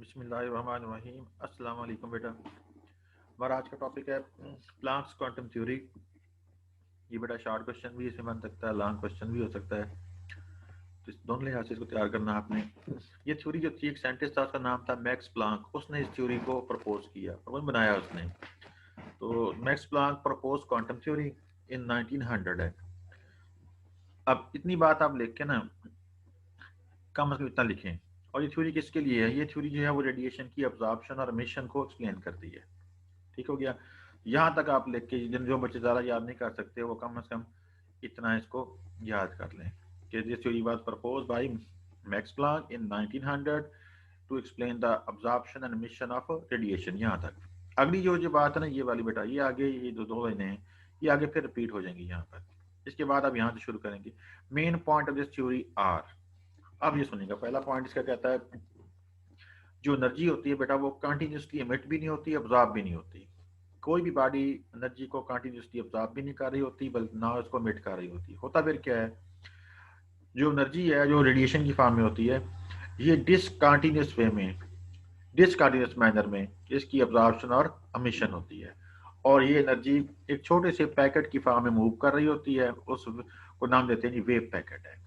बिस्मिल्लाहिर्रहमानिर्रहीम। अस्सलाम वालेकुम बेटा। हमारा आज का टॉपिक है प्लांक्स क्वांटम थ्योरी। ये बेटा शॉर्ट क्वेश्चन भी इसमें बन सकता है, लॉन्ग क्वेश्चन भी हो सकता है, तो इस दोनों लिहाज से इसको तैयार करना है आपने। ये थ्योरी जो थी, एक साइंटिस्ट था, उसका नाम था मैक्स प्लांक। उसने इस थ्योरी को प्रपोज किया और बनाया उसने। तो Max Planck propose quantum theory in 1900 है। अब इतनी बात आप लिख के ना, कम अज कम इतना लिखें। और ये थ्योरी किसके लिए है? ये थ्योरी जो है वो रेडिएशन की अब्जॉर्प्शन और एमिशन को एक्सप्लेन करती है। ठीक हो गया। यहाँ तक आप लिख के, जिन जो बच्चे ज़्यादा याद नहीं कर सकते वो कम से कम इतना इसको याद कर लें कि this theory was propose by Max Planck in 1900 to explain the absorption and emission of radiation. यहाँ तक। अगली जो बात है ना, ये वाली बेटा, ये आगे ये दो लाइनें हैं, ये आगे फिर रिपीट हो जाएंगी यहाँ पर। इसके बाद अब यहाँ से शुरू करेंगे। Main point of this theory are. अब ये सुनिएगा, पहला पॉइंट इसका कहता है जो एनर्जी होती है बेटा वो कंटिन्यूसली एमिट भी नहीं होती, अब्जॉर्ब भी नहीं होती। कोई भी बॉडी एनर्जी को कंटिन्यूसली अब्जॉर्ब भी नहीं कर रही होती, बल्कि ना उसको एमिट कर रही होती। होता फिर क्या है, जो एनर्जी है जो रेडिएशन की फॉर्म में होती है, ये डिसकंटिन्यूस वे में, डिसकंटिन्यूस मैनर में इसकी अब्जॉर्प्शन और एमिशन होती है। और ये एनर्जी एक छोटे से पैकेट की फॉर्म में मूव कर रही होती है, उस को नाम देते हैं जी वेव पैकेट है।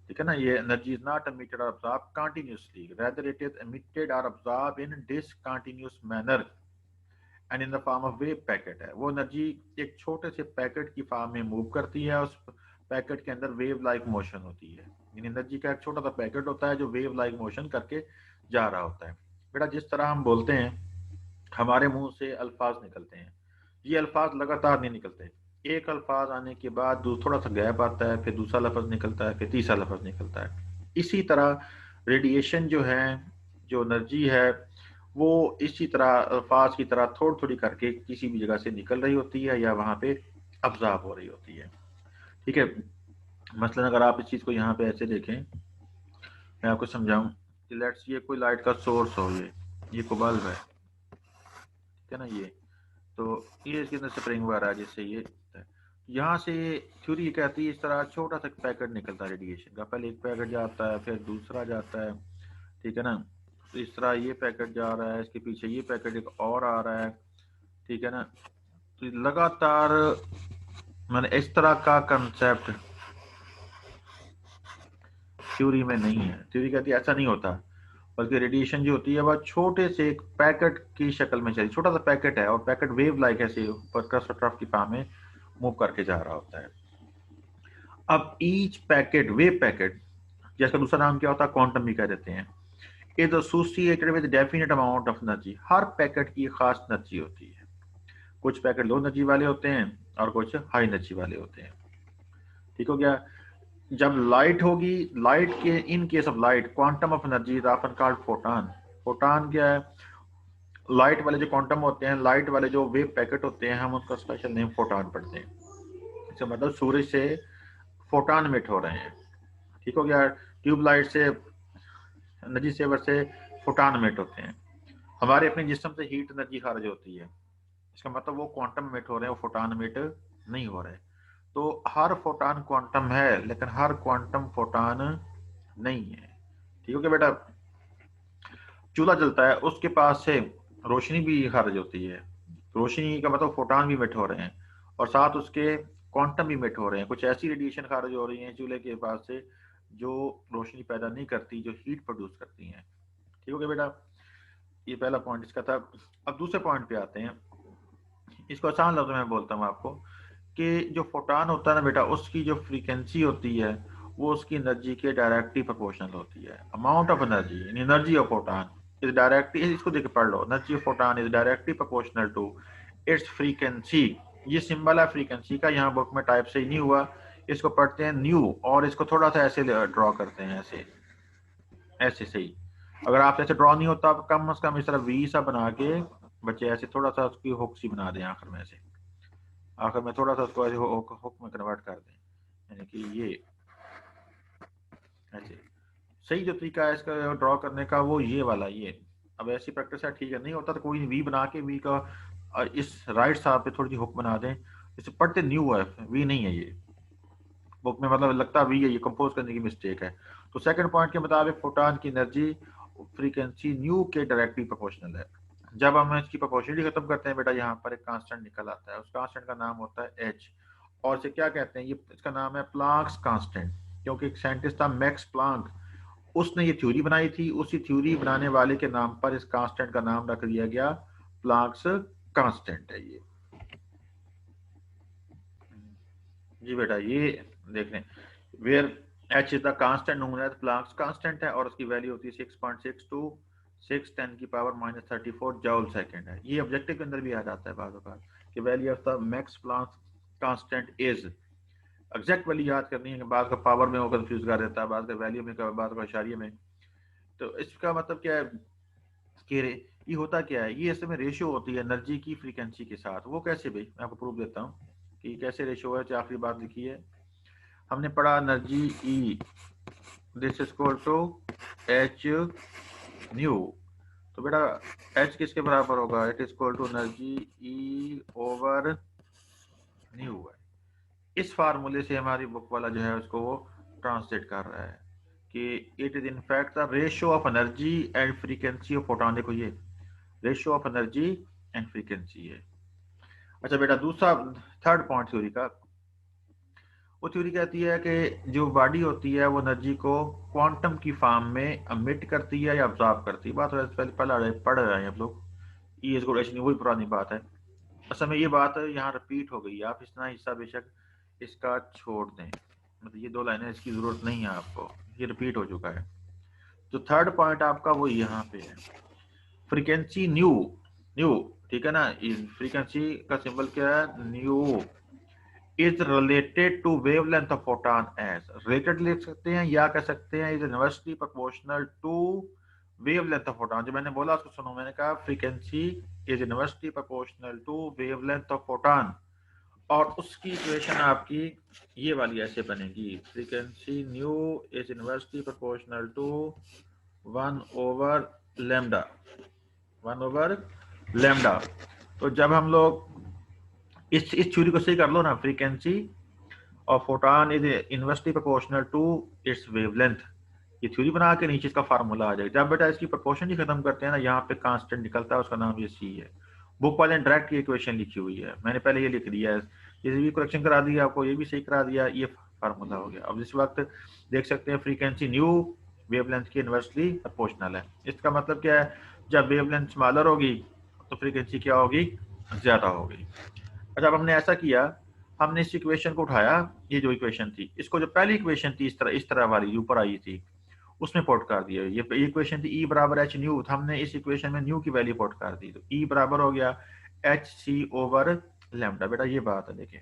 ठीक है ना। ये एनर्जी इज नॉट एमिटेड और absorb continuously, rather it is emitted और absorb in discontinuous manner and in the form of wave packet है। वो एनर्जी एक छोटे से पैकेट की फॉर्म में मूव करती है, उस पैकेट के अंदर वेव लाइक मोशन होती है। यानी एनर्जी का एक छोटा सा पैकेट होता है जो वेव लाइक मोशन करके जा रहा होता है। बेटा जिस तरह हम बोलते हैं, हमारे मुंह से अल्फाज निकलते हैं, ये अल्फाज लगातार नहीं निकलते। एक अल्फाज आने के बाद थोड़ा सा गैप आता है, फिर दूसरा लफ्ज निकलता है, फिर तीसरा लफ्ज निकलता है। इसी तरह रेडिएशन जो है, जो एनर्जी है, वो इसी तरह अल्फाज की तरह थोड़ी थोड़ी करके किसी भी जगह से निकल रही होती है या वहां पे अब्जॉर्ब हो रही होती है। ठीक है। मसलन अगर आप इस चीज को यहाँ पे ऐसे देखें, मैं आपको समझाऊं कि लेट्स ये कोई लाइट का सोर्स हो, ये को बल्ब है, ठीक है ना। ये तो ये इसके अंदर स्प्रिंग वगैरह है, जिससे ये यहाँ से थ्योरी ये कहती है इस तरह छोटा सा पैकेट निकलता है रेडिएशन का। पहले एक पैकेट जाता है, फिर दूसरा जाता है, ठीक है ना। तो इस तरह ये पैकेट जा रहा है, इसके पीछे ये पैकेट एक और आ रहा है, ठीक है ना। तो लगातार मैंने इस तरह का कंसेप्ट थ्योरी में नहीं है। थ्योरी कहती है ऐसा नहीं होता, बल्कि रेडिएशन जो होती है वह छोटे से एक पैकेट की शक्ल में चली, छोटा सा पैकेट है और पैकेट वेव लाइक ऐसे ऊपर ट्रफ की फॉर्म में मूव करके जा रहा होता है। अब ईच पैकेट, वेव पैकेट, जिसका दूसरा नाम क्या होता है, क्वांटम भी कह देते हैं, is associated with definite amount of energy. Her packet की खास एनर्जी होती है। कुछ पैकेट लो एनर्जी वाले होते हैं और कुछ हाई एनर्जी वाले होते हैं। ठीक हो गया। जब लाइट होगी, लाइट के in case of light quantum of energy is often called photon. Photon क्या है? लाइट वाले जो क्वांटम होते हैं, लाइट वाले जो वेव पैकेट होते हैं, हम उसका स्पेशल नेम फोटॉन पढ़ते हैं। इसका मतलब सूरज से फोटॉन मिट हो रहे हैं। ठीक हो गया। ट्यूबलाइट से, एनर्जी सेवर से फोटॉन मिट होते हैं। हमारे अपने जिस्म से हीट एनर्जी खारिज होती है, इसका मतलब वो क्वांटम मिट हो रहे हैं, वो फोटॉन मिट नहीं हो रहे। तो हर फोटॉन क्वांटम है, लेकिन हर क्वांटम फोटॉन नहीं है। ठीक हो गया बेटा। चूल्हा जलता है, उसके पास से रोशनी भी खारिज होती है। रोशनी का मतलब फोटॉन भी मिट हो रहे हैं और साथ उसके क्वांटम भी मिट हो रहे हैं। कुछ ऐसी रेडिएशन खारिज हो रही है चूल्हे के पास से जो रोशनी पैदा नहीं करती, जो हीट प्रोड्यूस करती हैं। ठीक हो गया बेटा। ये पहला पॉइंट इसका था। अब दूसरे पॉइंट पे आते हैं। इसको आसान लफ्ज़ों में बोलता हूँ आपको कि जो फोटॉन होता है ना बेटा, उसकी जो फ्रीक्वेंसी होती है वो उसकी एनर्जी के डायरेक्टली प्रोपोर्शनल होती है। Amount of energy, energy of photon is directly, इसको देख के पढ़ लो, energy of photon is directly proportional to its frequency. ये सिंबल है फ्रीक्वेंसी का, यहाँ बुक में टाइप से नहीं हुआ। इसको पढ़ते हैं न्यू, और इसको थोड़ा सा ऐसे ड्रॉ करते हैं, ऐसे ऐसे सही। अगर आप ऐसे ड्रॉ नहीं होता, आप कम से कम इस तरह वी सा बना के बच्चे ऐसे थोड़ा सा उसकी हुक सी बना दें आखिर में, ऐसे आखिर में थोड़ा सा उसको ऐसे हुक में कन्वर्ट कर दें, यानी कि ये ऐसे। सही जो तरीका है इसका ड्रॉ करने का वो ये वाला, ये। अब ऐसी प्रैक्टिस है, ठीक है, नहीं होता तो कोई वी बना के वी का इस राइट साइड पे थोड़ी सी हुक बना दें। इसे पढ़ते न्यू है, वी नहीं है ये बुक में, मतलब लगता वी है, ये कंपोज करने की मिस्टेक है। तो सेकंड पॉइंट के मुताबिक फोटॉन की एनर्जी फ्रीक्वेंसी न्यू के डायरेक्टली प्रोपोर्शनल है। जब हम इसकी प्रोपोर्शनलिटी खत्म करते हैं बेटा, यहाँ पर एक कांस्टेंट निकल आता है, उस कांस्टेंट का नाम होता है एच, और इसे क्या कहते हैं, ये इसका नाम है प्लांक्स कांस्टेंट, क्योंकि एक साइंटिस्ट था मैक्स प्लांक, उसने ये थ्योरी बनाई थी, उसी थ्योरी बनाने वाले के नाम पर इस कांस्टेंट का नाम रख दिया गया प्लांक्स कांस्टेंट है ये। जी बेटा ये देख लें, where h is the constant known as Planck's constant है, और उसकी वैल्यू होती है 6.62 6 × 10⁻³ जूल सेकंड है। ये ऑब्जेक्टिव के अंदर भी आ जाता है बार बार कि value of the max Planck's constant is, exact value याद करनी है कि बाद का पावर में वो कंफ्यूज कर देता है, बाद का वैल्यू में, बाद का इशारिये में। तो इसका मतलब क्या है कि ये होता क्या है, ये असल में रेशियो होती है एनर्जी की फ्रीक्वेंसी के साथ। वो कैसे भाई, मैं आपको प्रूफ देता हूँ कि कैसे रेशियो है। आखिरी बात लिखी है, हमने पढ़ा energy E this is equal to h nu, तो बेटा एच किसके बराबर होगा, it is equal to energy E over nu है। इस फार्मूले से हमारी बुक वाला जो है उसको वो ट्रांसलेट कर रहा है कि it is in fact the ratio of energy and frequency of photon. देखो ये ratio of energy and frequency है। अच्छा बेटा दूसरा थर्ड पॉइंट थ्योरी का, वो थ्योरी कहती है कि जो बॉडी होती है वो एनर्जी को क्वांटम की फॉर्म में अमिट करती है या ऑब्जॉर्व करती है। बात पहले पढ़ रहे हैं आप लोग, ई इज इक्वल वही पुरानी बात है। असल में ये बात यहाँ रिपीट हो गई है, आप इतना हिस्सा बेशक इसका छोड़ दें, मतलब ये 2 लाइनें इसकी जरूरत नहीं है आपको, ये रिपीट हो चुका है। तो थर्ड पॉइंट आपका वो यहाँ पे है, फ्रीक्वेंसी न्यू न्यू, ठीक है ना, फ्रीक्वेंसी का सिंबल क्या है, nu is related to wavelength of photon as, related लिख सकते हैं या कह सकते हैं is inversely proportional to wavelength of photon. जो मैंने बोला उसको सुनो, मैंने कहा frequency is inversely proportional to wavelength of photon, और उसकी इक्वेशन आपकी ये वाली ऐसे बनेगी, frequency nu is inversely proportional to 1/λ 1/λ। तो जब हम लोग इस थ्योरी को सही कर लो ना, frequency of photon is inversely proportional to its wavelength, ये थ्योरी बना के नीचे इसका फार्मूला आ जाएगा। जब बेटा इसकी प्रोपोर्शन ही खत्म करते हैं ना, यहाँ पे कांस्टेंट निकलता है, उसका नाम ये सी है। बुक वाले ने डायरेक्ट ये इक्वेशन लिखी हुई है, मैंने पहले ये लिख दिया है, ये भी करेक्शन करा दिया आपको, ये भी सही करा दिया, ये फार्मूला हो गया। अब इस वक्त देख सकते हैं फ्रीक्वेंसी न्यू वेवलेंथ की इनवर्सली प्रोपोर्शनल है। इसका मतलब क्या है, जब वेवलेंथ स्मॉलर होगी तो फ्रीक्वेंसी क्या होगी, ज्यादा होगी। अच्छा अब हमने ऐसा किया, हमने इस इक्वेशन को उठाया, ये जो इक्वेशन थी इसको, जो पहली इक्वेशन थी इस तरह वाली ऊपर आई थी, उसमें पुट कर दिया। ये इक्वेशन थी ई बराबर एच न्यू, तो हमने इस इक्वेशन में न्यू की वैल्यू पुट कर दी, तो ई बराबर हो गया एच सी ओवर लैम्डा। बेटा ये बात है, देखिए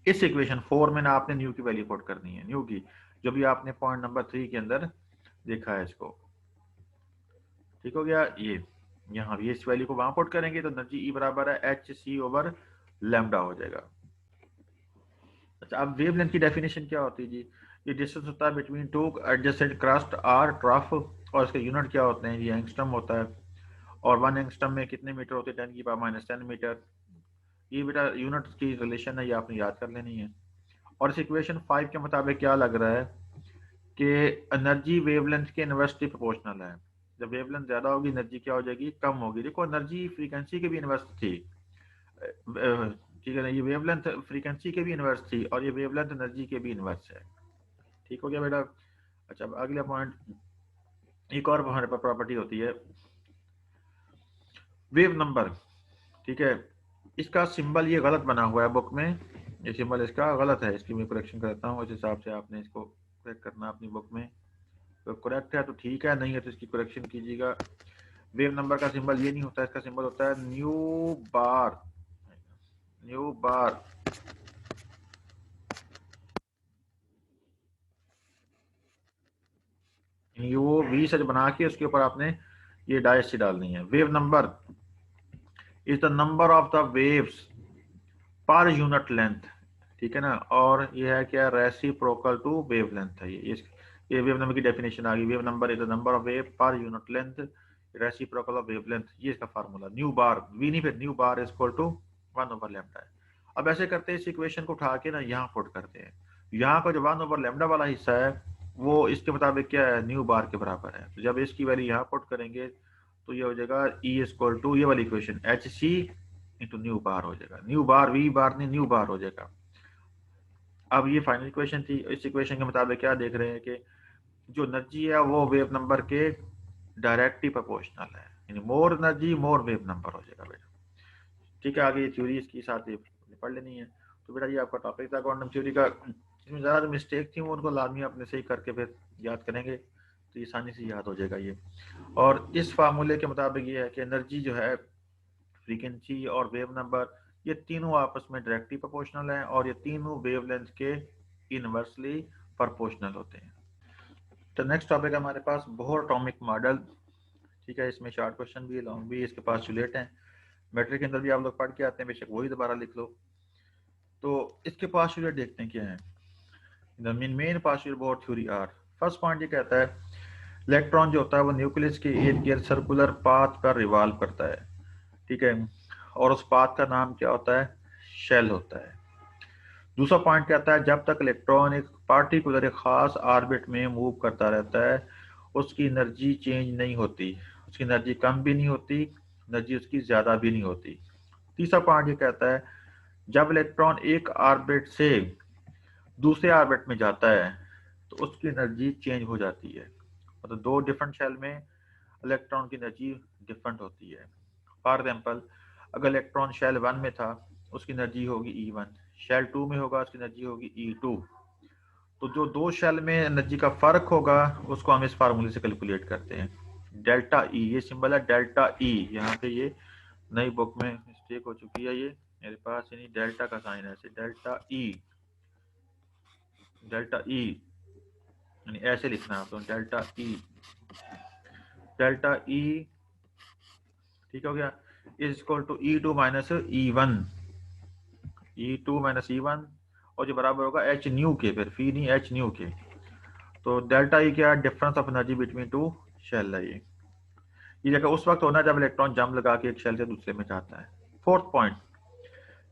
इस इक्वेशन 4 में ना आपने न्यू की वैल्यू पुट करनी है, न्यू की, जो भी आपने पॉइंट नंबर 3 के अंदर देखा है इसको, ठीक हो गया। ये यहाँ भी इस वैल्यू को वहां पुट करेंगे तो एनर्जी ई बराबर है एच सी ओवर लैम्डा हो जाएगा। अच्छा अब वेवलेंथ की डेफिनेशन क्या होती है जी, ये डिस्टेंस होता है between two adjacent crest or trough, और इसके यूनिट क्या होते हैं, ये एंगस्ट्रम होता है, और 1 एंगस्ट्रम में कितने मीटर होते हैं, 10⁻⁻10 मीटर। ये बेटा यूनिट की रिलेशन है, ये आपने याद कर लेनी है। और इस इक्वेशन 5 के मुताबिक क्या लग रहा है कि एनर्जी वेवलेंथ के इनवर्सली प्रोपोर्शनल है। जब वेवलेंथ ज्यादा होगी एनर्जी क्या हो जाएगी, कम होगी। देखो एनर्जी फ्रीक्वेंसी के भी इनवर्स थी, ठीक है ना, ये वेवलेंथ फ्रीक्वेंसी के भी इनवर्स थी, और ये वेवलेंथ एनर्जी के भी इनवर्स है। ठीक हो गया बेटा। अच्छा अगला पॉइंट, एक और हमारे पास प्रॉपर्टी होती है वेव नंबर, ठीक है, इसका सिंबल ये गलत बना हुआ है बुक में, ये सिंबल इसका गलत है, इसकी मैं करेक्शन करता हूँ, इस हिसाब से आपने इसको करेक्ट करना अपनी बुक में। तो करेक्ट है तो ठीक है, नहीं है तो इसकी करेक्शन कीजिएगा। वेव नंबर का सिंबल ये नहीं होता, इसका सिंबल होता है nu bar, nu bar. Nu V सच बना के उसके ऊपर आपने ये डायस सी डालनी है। Wave number is the number of the waves पर यूनिट लेंथ, ठीक है ना, और ये है क्या, रेसिप्रोकल टू वेव लेंथ है। ये वेव नंबर की डेफिनेशन आ गई। Wave number is the number of wave per unit length reciprocal of wavelength, ये इसका फार्मूला न्यू बार, वी नहीं फिर nu bar is equal to 1/λ है। अब ऐसे करते हैं, इस इक्वेशन को उठा के ना यहाँ पुट करते हैं, यहाँ का जो 1/λ वाला हिस्सा है वो इसके मुताबिक क्या है, न्यू बार के बराबर है। तो जब इसकी वैल्यू यहाँ पुट करेंगे तो ये हो जाएगा ई इक्वल टू, ये वाली equation H C into nu bar हो जाएगा, न्यू बार वी बार नहीं न्यू बार हो जाएगा। अब ये फाइनल इक्वेशन थी, इस इक्वेशन के मुताबिक क्या देख रहे हैं कि जो एनर्जी है वो वेव नंबर के डायरेक्टली प्रोपोर्शनल है, यानी मोर एनर्जी मोर वेव नंबर हो जाएगा बेटा। ठीक है, आगे ये थ्योरी इसकी साथ ये पढ़ लेनी है। तो बेटा ये आपका टॉपिक था क्वांटम थ्योरी का, इसमें ज़्यादा मिस्टेक थी वो उनको लाजमी अपने सही करके फिर याद करेंगे तो ये आसानी से याद हो जाएगा ये। और इस फार्मूले के मुताबिक ये है कि एनर्जी जो है, फ्रीक्वेंसी और वेव नंबर, ये तीनों आपस में डायरेक्टली प्रोपोर्शनल हैं और ये तीनों वेवलेंथ के इनवर्सली प्रोपोर्शनल होते हैं। तो नेक्स्ट टॉपिक है हमारे पास बोहर एटॉमिक मॉडल। ठीक है, इसमें शॉर्ट क्वेश्चन भी लॉन्ग भी इसके पास सुलेट हैं, मैट्रिक के अंदर भी आप लोग पढ़ के आते हैं, बेशक वही दोबारा लिख लो। तो इसके पास्टुलेट देखते हैं क्या है। The main postulate Bohr theory are, first point ये कहता है इलेक्ट्रॉन जो होता है वो न्यूक्लियस के इर्द गिर्द सर्कुलर पाथ पर रिवॉल्व करता है। ठीक है, और उस पाथ का नाम क्या होता है, शेल होता है। दूसरा पॉइंट कहता है जब तक इलेक्ट्रॉन एक पार्टिकुलर खास ऑर्बिट में मूव करता रहता है उसकी एनर्जी चेंज नहीं होती, उसकी एनर्जी कम भी नहीं होती, एनर्जी उसकी ज़्यादा भी नहीं होती। तीसरा पॉइंट ये कहता है जब इलेक्ट्रॉन एक ऑर्बिट से दूसरे ऑर्बिट में जाता है तो उसकी एनर्जी चेंज हो जाती है, मतलब दो डिफरेंट शेल में इलेक्ट्रॉन की एनर्जी डिफरेंट होती है। फॉर एग्जाम्पल, अगर इलेक्ट्रॉन शेल 1 में था उसकी एनर्जी होगी E1, शेल 2 में होगा उसकी एनर्जी होगी E2। तो जो दो शेल में एनर्जी का फर्क होगा उसको हम इस फार्मूले से कैलकुलेट करते हैं, डेल्टा ई, ये सिंबल है डेल्टा ई। यहाँ पे ये नई बुक में मिस्टेक हो चुकी है, ये मेरे पास यानी डेल्टा का साइन है ऐसे, डेल्टा ई, डेल्टा ई यानी ऐसे लिखना है, तो डेल्टा ई, डेल्टा ई ठीक हो गया, is equal to E2 minus E1, E2 minus E1 और जो बराबर होगा एच न्यू के, फिर फी नहीं एच न्यू के। तो डेल्टा ई क्या, difference of energy between two shell है ये जगह उस वक्त होना जब इलेक्ट्रॉन जंप लगा के एक शेल से दूसरे में जाता है। फोर्थ पॉइंट,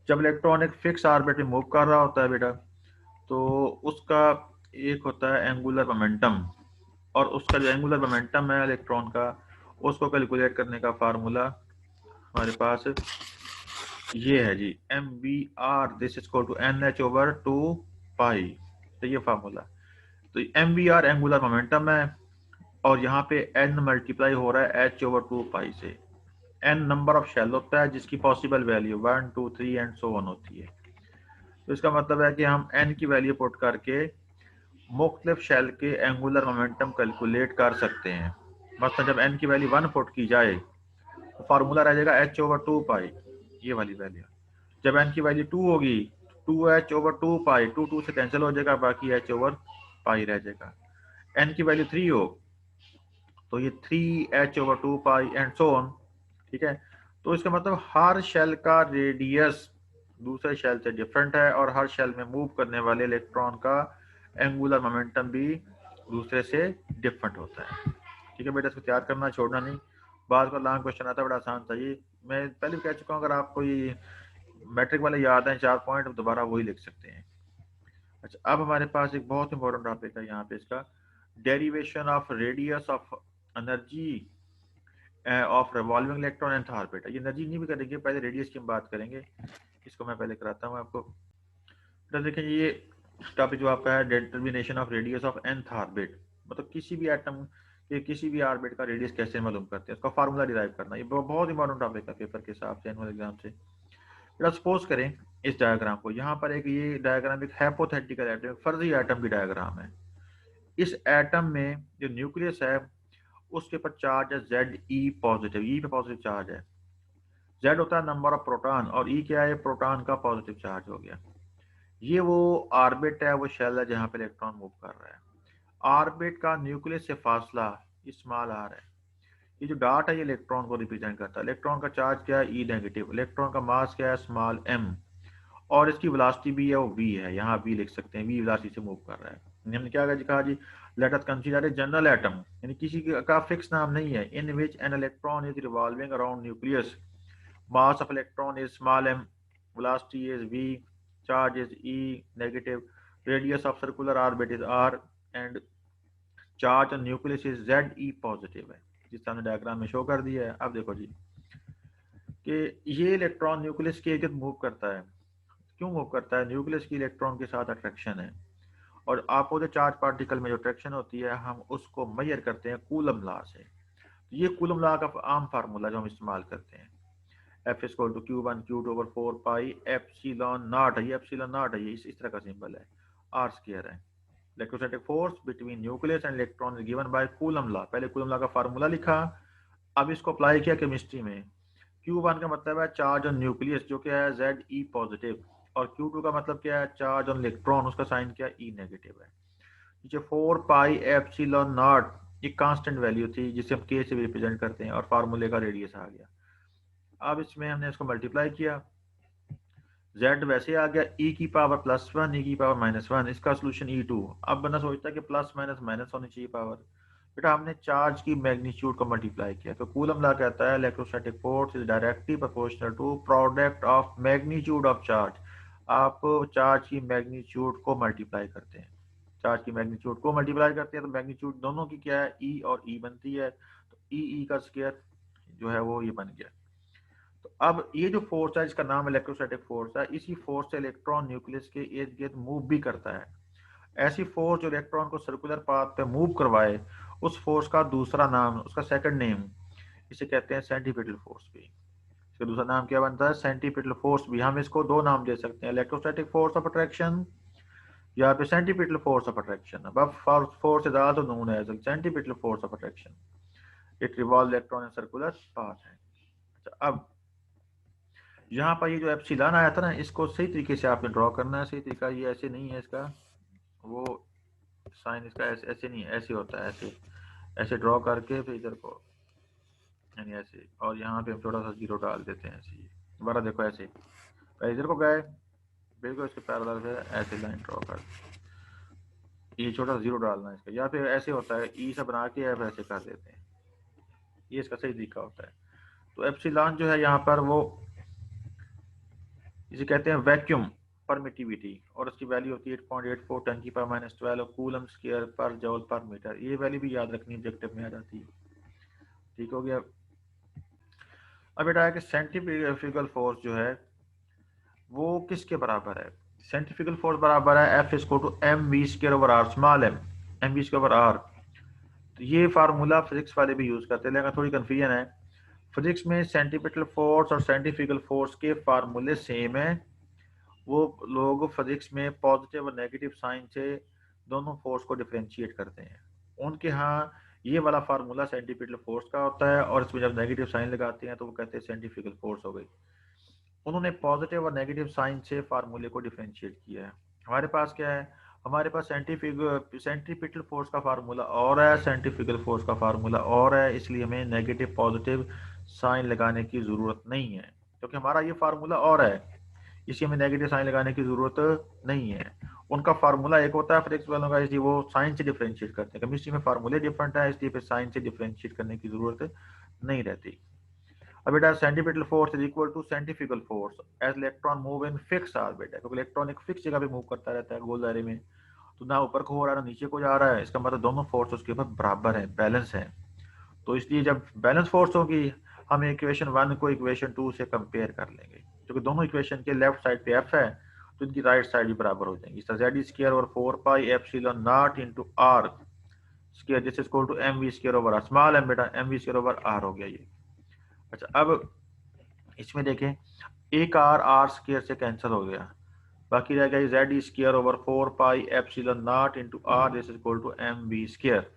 जब इलेक्ट्रॉन एक फिक्स ऑर्बिट में मूव कर रहा होता है बेटा तो उसका एक होता है एंगुलर मोमेंटम, और उसका जो एंगुलर मोमेंटम है इलेक्ट्रॉन का उसको कैलकुलेट करने का फार्मूला हमारे पास ये है जी, M B R this is equal to NH/2 तो ये फार्मूला। तो M B R angular momentum है और यहाँ पे n मल्टीप्लाई हो रहा है H/2 से। n नंबर ऑफ शेल होता है जिसकी possible value 1 2 3 and so on होती है। तो इसका मतलब है कि हम n की वैल्यू पुट करके मुख्तलिफ शेल के एंगुलर मोमेंटम कैलकुलेट कर सकते हैं। मतलब जब n की वैल्यू 1 पुट की जाए तो फार्मूला रह जाएगा H/2, ये वाली वैल्यू। जब n की वैल्यू 2 होगी 2H/2, 2 से कैंसिल हो जाएगा, बाकी H/π रह जाएगा। n की वैल्यू 3 हो तो ये 3H/2 एंड सो ऑन। ठीक है, तो इसका मतलब हर शेल का रेडियस दूसरे शेल से डिफरेंट है और हर शेल में मूव करने वाले इलेक्ट्रॉन का एंगुलर मोमेंटम भी दूसरे से डिफरेंट होता है। ठीक है बेटा, इसको तैयार करना छोड़ना नहीं, बाद का लॉन्ग क्वेश्चन आता है बड़ा आसान था ये, मैं पहले भी कह चुका हूँ, अगर आपको ये मैट्रिक वाले याद है 4 पॉइंट दोबारा वही लिख सकते हैं। अच्छा, अब हमारे पास एक बहुत इंपॉर्टेंट टॉपिक है यहाँ पे, इसका derivation of radius of energy of revolving electron and orbit. ये एनर्जी नहीं भी करेंगे, पहले रेडियस की हम बात करेंगे, इसको मैं पहले कराता हूँ आपको। तो देखें ये टॉपिक जो आपका है determination of radius of nth orbit, मतलब किसी भी एटम के किसी भी ऑर्बिट का रेडियस कैसे मालूम करते हैं, उसका फार्मूला डिराइव करना। ये बहुत इंपॉर्टेंट टॉपिक है पेपर के हिसाब से, एनुअल एग्जाम से। सपोज करें इस डायग्राम को, यहाँ पर एक ये डायग्राम एक हाइपोथेटिकल एटम, फर्जी एटम की डायग्राम है। इस एटम में जो न्यूक्लियस है उसके ऊपर चार्ज है Ze पॉजिटिव, ई पे पॉजिटिव चार्ज है। Z होता है नंबर ऑफ प्रोटॉन और ई क्या है, प्रोटॉन का पॉजिटिव चार्ज हो गया। ये वो ऑर्बिट है, वो शेल है जहाँ पे इलेक्ट्रॉन मूव कर रहा है। ऑर्बिट का न्यूक्लियस से फासला स्मॉल r है। ये जो डॉट है ये इलेक्ट्रॉन को रिप्रेजेंट करता है। इलेक्ट्रॉन का चार्ज क्या है, ई नेगेटिव। इलेक्ट्रॉन का मास क्या है, स्मॉल m, और इसकी वेलोसिटी भी है वो v है, यहाँ v लिख सकते हैं, v वेलोसिटी से मूव कर रहा है। हमने क्या कहा जी, let us consider a general atom, यानी किसी का फिक्स नाम नहीं है, in which N electron is revolving around nucleus, mass of electron is small m, velocity is v, charge is e negative, radius of circular orbit is r, and charge on nucleus is z e positive है, जिस तरह diagram में show कर दिया है। अब देखो जी कि ये इलेक्ट्रॉन न्यूक्लियस के इर्द मूव करता है। क्यों मूव करता है? न्यूक्लियस की इलेक्ट्रॉन के साथ अट्रैक्शन है, और अपोजिट चार्ज पार्टिकल में जो अट्रैक्शन होती है हम उसको मेजर करते हैं कूलम लॉ से। ये कूलम लॉ का आम फार्मूला जो हम इस्तेमाल करते हैं, F is to Q1 Q2 over 4 pi epsilon naught है, ये एप्सिलॉन नॉट है, ये इस तरह का सिंबल है, R स्क्वायर है। Electrostatic force between nucleus and electron is given by coulomb law. पहले कूलम लॉ का फार्मूला लिखा, अब इसको अप्लाई किया केमिस्ट्री में। Q1 का मतलब है चार्ज ऑन न्यूक्लियस जो क्या है Z E पॉजिटिव, और Q2 का मतलब क्या है चार्ज ऑन इलेक्ट्रॉन, उसका साइन क्या है E नेगेटिव है। नीचे 4 पाई एप्सिलॉन नॉट एक कांस्टेंट वैल्यू थी जिसे हम K से भी रिप्रेजेंट करते हैं, और फार्मूले का रेडियस आ गया। अब इसमें हमने इसको मल्टीप्लाई किया, z वैसे आ गया e की पावर +1 e की पावर -1, इसका सोल्यूशन e2। अब बंदा सोचता है कि प्लस माइनस माइनस होनी चाहिए पावर, बेटा हमने चार्ज की मैग्नीट्यूड को मल्टीप्लाई किया, तो कूलम लॉ कहता है electrostatic force is directly proportional to product of magnitude of charge. आप चार्ज की मैग्नीट्यूड को मल्टीप्लाई करते हैं, चार्ज की मैग्नीट्यूड को मल्टीप्लाई करते हैं, तो मैग्नीट्यूड दोनों की क्या है e और e बनती है, तो ई का स्क्वायर जो है वो ये बन गया। तो अब ये जो फोर्स है इसका नाम इलेक्ट्रोस्टैटिक फोर्स है, इसी फोर्स से इलेक्ट्रॉन न्यूक्लियस के इर्द गिर्द मूव भी करता है। ऐसी फोर्स जो इलेक्ट्रॉन को सर्कुलर पाथ पे मूव करवाए, उस फोर्स का दूसरा नाम, उसका सेकंड नेम, इसे कहते हैं सेंट्रीपिटल फोर्स भी। इसका दूसरा नाम क्या बनता है? सेंट्रीपिटल फोर्स भी। हम इसको दो नाम दे सकते हैं, इलेक्ट्रोस्टैटिक फोर्स ऑफ अट्रैक्शन या फिर सेंट्रीपिटल फोर्स ऑफ अट्रैक्शन। अब force is also known as centripetal force of attraction, it revolve electron in circular path है। अच्छा, अब यहाँ पर ये जो एप्सिलॉन आया था ना, इसको सही तरीके से आपने ड्रॉ करना है। सही तरीका ये ऐसे नहीं है इसका, वो साइन इसका ऐसे ऐसे नहीं है, ऐसे होता है, ऐसे ऐसे ड्रॉ करके फिर इधर को यानी ऐसे, और यहाँ पे हम थोड़ा सा जीरो डाल देते हैं ऐसे। दोबारा देखो, ऐसे पहले इधर को गए, बिल्कुल इसके पैरेलल से ऐसे लाइन ड्रॉ कर, ये छोटा सा जीरो डालना है इसका, या फिर ऐसे होता है ई से बना के ऐसे कर देते हैं, ये इसका सही तरीका होता है। तो एप्सिलॉन जो है यहाँ पर वो इसे कहते हैं वैक्यूम परमिटिविटी, और उसकी वैल्यू होती है 8.84 10 की पावर -12 कूलम स्क्वायर पर जूल पर मीटर। ये वैल्यू भी याद रखनी ऑब्जेक्टिव में आ जाती है। ठीक हो गया। अब बेटा है कि सेंट्रीफ्यूगल फोर्स जो है वो किसके बराबर है? सेंट्रीफ्यूगल फोर्स बराबर है F is to mv²/r, small m mv²/r। तो ये फार्मूला फिजिक्स वाले भी यूज करते हैं, लेकिन थोड़ी कंफ्यूजन है। फिजिक्स में सेंट्रीपिटल फोर्स और सेंट्रीफ्यूगल फोर्स के फार्मूले सेम है, वो लोग फिजिक्स में पॉजिटिव और नेगेटिव साइन से दोनों फोर्स को डिफरेंशिएट करते हैं। उनके यहाँ ये वाला फार्मूला सेंट्रीपिटल फोर्स का होता है, और इसमें जब नेगेटिव साइन लगाते हैं तो वो कहते हैं सेंट्रीफ्यूगल फोर्स हो गई। उन्होंने पॉजिटिव और नेगेटिव साइन से फार्मूले को डिफरेंशिएट किया है। हमारे पास क्या है? हमारे पास सेंट्रीपिटल फोर्स का फार्मूला और है, सेंट्रीफ्यूगल फोर्स का फार्मूला और है, इसलिए हमें नेगेटिव पॉजिटिव साइन लगाने की ज़रूरत नहीं है, क्योंकि हमारा ये फार्मूला और है, इसलिए हमें नेगेटिव साइन लगाने की ज़रूरत नहीं है। उनका फार्मूला एक होता है फिजिक्स वालों का, इसलिए वो साइन से डिफरेंशिएट करते हैं। केमिस्ट्री में फार्मूले डिफरेंट है, इसलिए फिर साइन से डिफरेंशिएट करने की ज़रूरत नहीं रहती। अब बेटा centripetal force is equal to centrifugal force as electron move in fix orbit है, क्योंकि इलेक्ट्रॉन एक फिक्स जगह पे मूव करता रहता है गोल दायरे में, तो ना ऊपर को हो रहा है ना नीचे को जा रहा है, इसका मतलब दोनों फोर्स उसके ऊपर बराबर है, बैलेंस है। तो इसलिए जब बैलेंस फोर्स होगी हम इक्वेशन 1 को इक्वेशन 2 से कंपेयर कर लेंगे, क्योंकि दोनों इक्वेशन के लेफ्ट साइड पे एफ है तो इनकी राइट साइड भी बराबर हो जाएंगी। Z square over 4 pi epsilon naught into R square this is equal to M we square over R, small M बेटा M we square over R हो गया ये। अच्छा, अब इसमें देखें एक आर आर स्क्वायर से कैंसिल हो गया, बाकी रह गया Z square over 4 pi epsilon naught into R this is equal to M we square.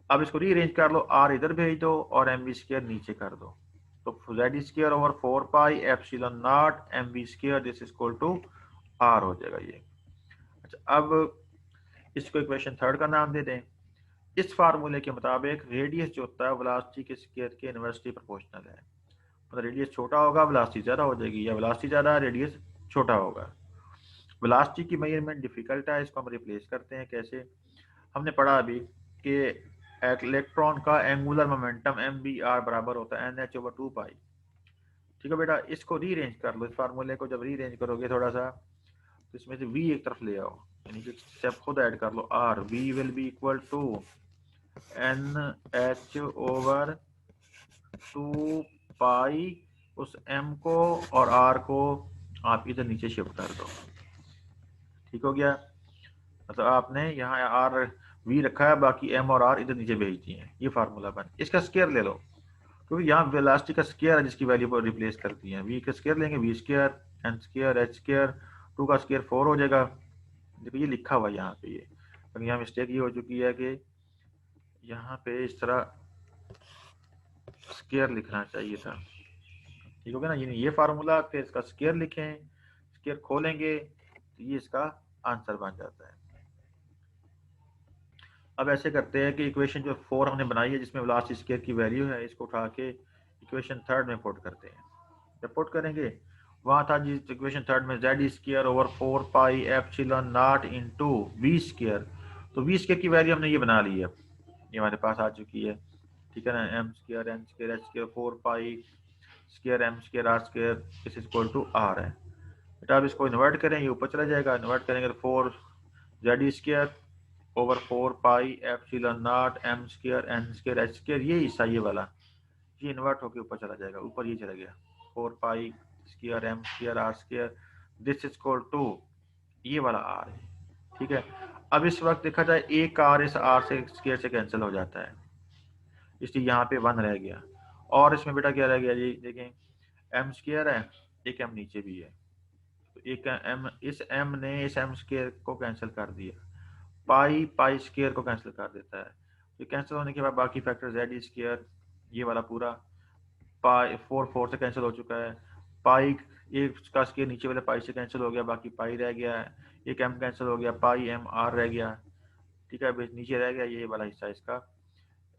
अब इसको रीअरेंज कर लो, आर इधर भेज दो और एम वी स्क्वायर नीचे कर दो, तो Z square over 4 pi epsilon naught m we square this is equal to r हो जाएगा ये। अच्छा, अब इसको इक्वेशन 3 का नाम दे दें। इस फार्मूले के मुताबिक रेडियस जो होता है वेलोसिटी के स्क्वायर के इनवर्सली प्रोपोर्शनल है, मतलब रेडियस छोटा होगा वेलोसिटी ज़्यादा हो जाएगी, या वेलोसिटी ज़्यादा रेडियस छोटा होगा। वेलोसिटी की मेजरमेंट डिफिकल्ट है, इसको हम रिप्लेस करते हैं कैसे? हमने पढ़ा अभी कि एक इलेक्ट्रॉन का एंगुलर मोमेंटम MBR बराबर होता है NH/2 पाई। ठीक है बेटा, इसको रीअरेंज कर लो, इस फार्मूले को जब रीअरेंज करोगे थोड़ा सा, तो इसमें से V एक तरफ ले आओ, यानी कि स्टेप खुद ऐड कर लो, R V will be equal to NH/2 pi, उस M को और R को आप इधर नीचे शिफ्ट कर दो। ठीक हो गया, मतलब आपने यहाँ R V रखा है, बाकी M और R इधर नीचे भेज दिए हैं। ये फार्मूला बन, इसका स्क्वायर ले लो, क्योंकि यहाँ वेलोसिटी का स्क्वायर है जिसकी वैल्यू को रिप्लेस करती है। V का स्क्वायर लेंगे, V square, N square, H square, 2 का स्क्वायर 4 हो जाएगा। देखिए ये लिखा हुआ है यहाँ पे, ये तो यहाँ मिस्टेक ये हो चुकी है कि यहाँ पे इस तरह स्क्वायर लिखना चाहिए था। ठीक हो गया ना, ये फार्मूला, फिर इसका स्क्वायर लिखें, स्क्वायर खोलेंगे तो ये इसका आंसर बन जाता है। अब ऐसे करते हैं कि इक्वेशन जो 4 हमने बनाई है जिसमें वेलोसिटी स्क्वायर की वैल्यू है, इसको उठा के इक्वेशन 3 में पुट करते हैं। जब पुट करेंगे, वहाँ था जिस इक्वेशन 3 में Z²/4πε0 इंटू वी स्क्वायर, तो वी स्क्वायर की वैल्यू हमने ये बना ली है, ये हमारे पास आ चुकी है। ठीक है ना, M² N² H² 4 pi M² R² इस इक्वल टू R है। बेटा अब इसको इन्वर्ट करें, ये ऊपर चला जाएगा, इन्वर्ट करेंगे तो 4Z²/4 πε0 M² N² H², ये हिस्सा ये वाला, ये इन्वर्ट होकर ऊपर चला जाएगा, ऊपर ये चला गया 4 pi M² R², this is equal to ये वाला R है। ठीक है, अब इस वक्त देखा जाए एक R इस R से स्क्वायर से कैंसिल हो जाता है, इसलिए यहाँ पे 1 रह गया। और इसमें बेटा क्या रह गया जी, देखें M² है, एक M नीचे भी है, तो एक M, इस M ने इस M² को कैंसिल कर दिया, पाई² को कैंसिल कर देता है। तो कैंसिल होने के बाद बाकी फैक्टर Z², ये वाला पूरा पाई 4 से कैंसिल हो चुका है, पाई एक का स्क्वायर नीचे वाले पाई से कैंसिल हो गया, बाकी पाई रह गया है, एक M कैंसिल हो गया, पाई M R रह गया। ठीक है, नीचे रह गया ये वाला हिस्सा इसका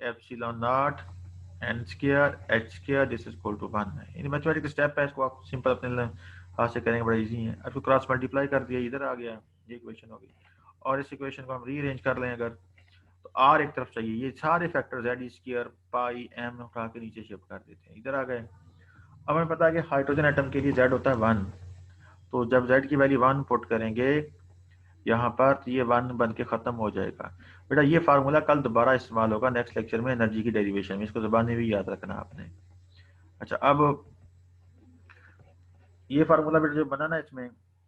ε0 N² H² this is equal to 1 है। इन मैथमेटिकल स्टेप है, इसको आप सिंपल अपने हाथ से करेंगे, बड़ा इजी है। अब क्रॉस मल्टीप्लाई कर दिया, इधर आ गया, ये इक्वेशन हो गई। और इस इक्वेशन को हम रीअरेंज कर लें अगर, तो R एक तरफ चाहिए, ये सारे फैक्टर Z² पाई M उठा के नीचे शिफ्ट कर देते हैं, इधर आ गए। अब हमें पता है कि हाइड्रोजन एटम के लिए Z होता है 1, तो जब Z की वैल्यू 1 पुट करेंगे यहाँ पर, तो ये 1 बन के खत्म हो जाएगा। बेटा ये फार्मूला कल दोबारा इस्तेमाल होगा नेक्स्ट लेक्चर में एनर्जी की डेरिवेशन में, इसको ज़बान में भी याद रखना आपने। अच्छा, अब ये फार्मूला बेटा जो बना ना,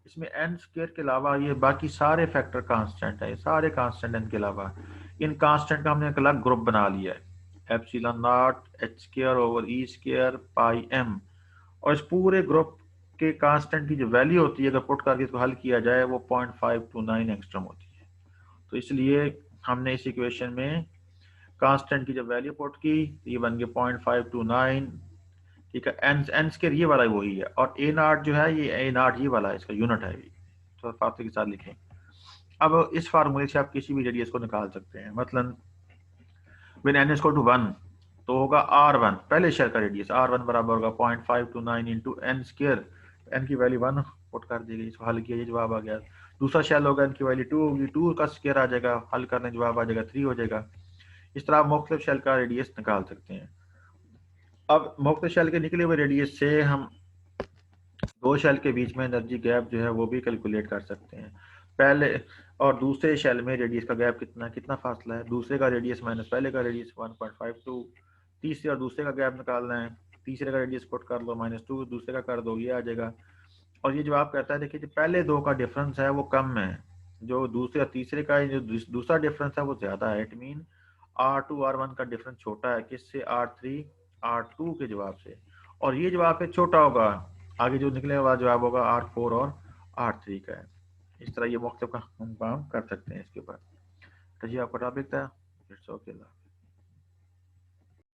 इसमें N² के अलावा ये बाकी सारे फैक्टर कांस्टेंट है, सारे कांस्टेंट N के अलावा, इन कांस्टेंट का हमने एक अलग ग्रुप बना लिया है, ε0 H² पाई M, और इस पूरे ग्रुप के कांस्टेंट की जो वैल्यू होती है अगर पुट करके इसको हल किया जाए वो 0.529 एंगस्ट्रॉम होती है। तो इसलिए हमने इस इक्वेशन में कांस्टेंट की जब वैल्यू पुट की तो ये बन गया 0.529। ठीक है, एन स्क्वायर ये वाला वही है, और A0 जो है ये A0 ये वाला है, इसका यूनिट है, तो फार्मूले के साथ लिखें। अब इस फार्मूले से आप किसी भी रेडियस को निकाल सकते हैं, मतलब व्हेन n इक्वल टू 1 तो होगा R1 पहले शेल का रेडियस, R1 बराबर होगा 0.529 इंटू N², n की वैल्यू 1 पुट कर दी गई, इसको हल किया, ये जवाब आ गया। दूसरा शेल होगा, n की वैल्यू 2 होगी, 2 का स्क्वायर आ जाएगा, हल करने जवाब आ जाएगा 3 हो जाएगा। इस तरह आप मुख्तलिफ शेल का रेडियस निकाल सकते हैं। अब मुख्तलिफ शेल के निकले हुए रेडियस से हम दो शेल के बीच में एनर्जी गैप जो है वो भी कैलकुलेट कर सकते हैं। पहले और दूसरे शेल में रेडियस का गैप कितना फासला है, दूसरे का रेडियस माइनस पहले का रेडियस 1.52, तीसरे और दूसरे का गैप निकालना है, तीसरे का रेडियस पुट कर लो -2, दूसरे का कर दो, ये आ जाएगा। और ये जवाब कहता है देखिए जो पहले दो का डिफरेंस है वो कम है, जो दूसरे और तीसरे का जो दूसरा डिफरेंस है वो ज्यादा है। इट मीन R2 R1 का डिफरेंस छोटा है, किससे, R3 R2 के जवाब से, और ये जवाब फिर छोटा होगा, आगे जो निकलने वाला जवाब होगा R4 और R3 का है। इस तरह ये मुख्तलिफ हम काम कर सकते हैं इसके ऊपर। तो ये आपका टॉपिक था। It's okay.